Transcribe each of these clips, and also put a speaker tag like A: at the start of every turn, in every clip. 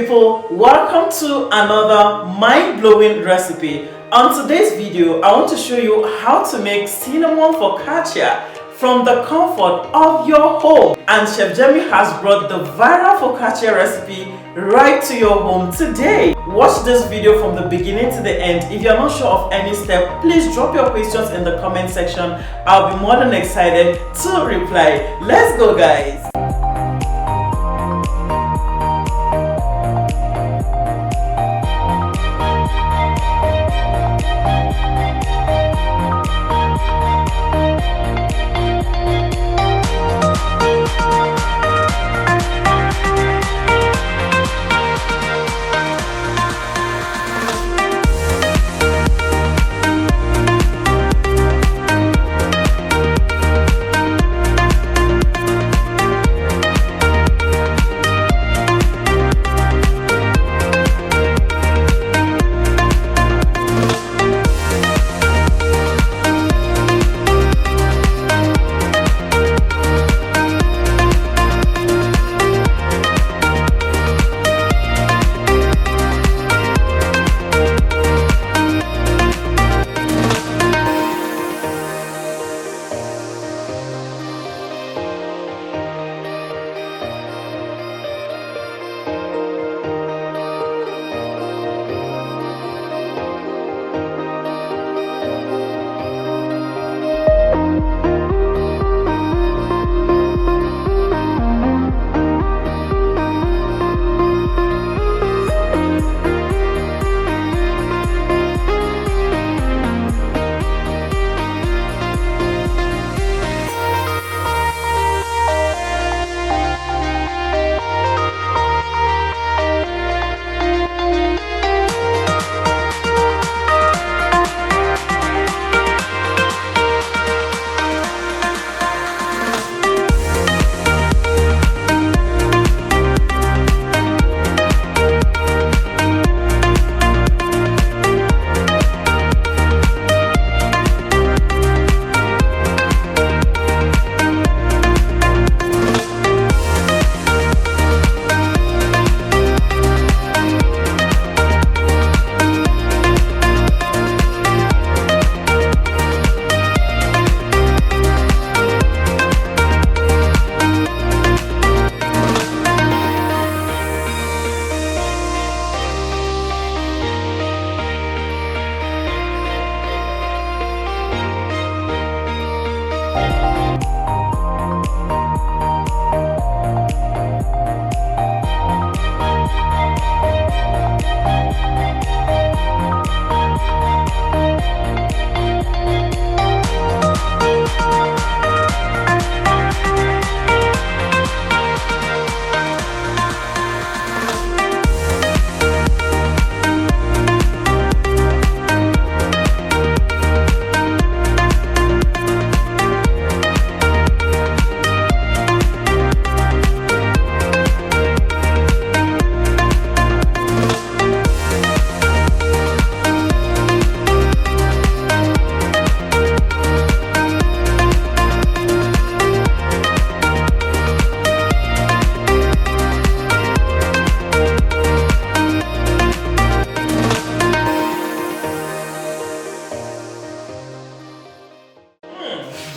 A: people, welcome to another mind-blowing recipe. On today's video, I want to show you how to make cinnamon focaccia from the comfort of your home. And Chef Jamie has brought the viral focaccia recipe right to your home today. Watch this video from the beginning to the end. If you're not sure of any step, please drop your questions in the comment section. I'll be more than excited to reply. Let's go, guys.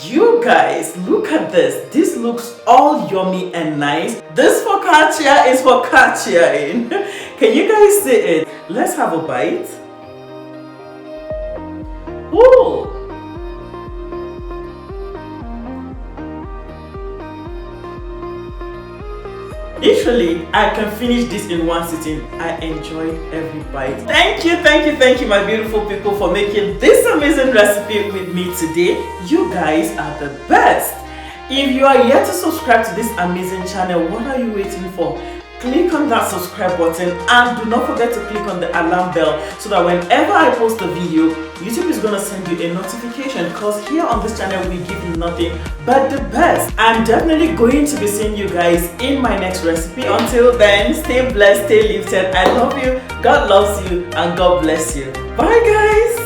A: You guys, look at this. This looks all yummy and nice. This focaccia is focaccia. Can you guys see it? Let's have a bite. Ooh. Literally, I can finish this in one sitting. I enjoyed every bite. Thank you, my beautiful people, for making this amazing recipe with me today. You guys are the best. If you are yet to subscribe to this amazing channel, what are you waiting for? Click on that subscribe button and do not forget to click on the alarm bell so that whenever I post a video, YouTube is going to send you a notification, because here on this channel we give nothing but the best. I'm definitely going to be seeing you guys in my next recipe. Until then, stay blessed, stay lifted. I love you, God loves you, and God bless you. Bye guys.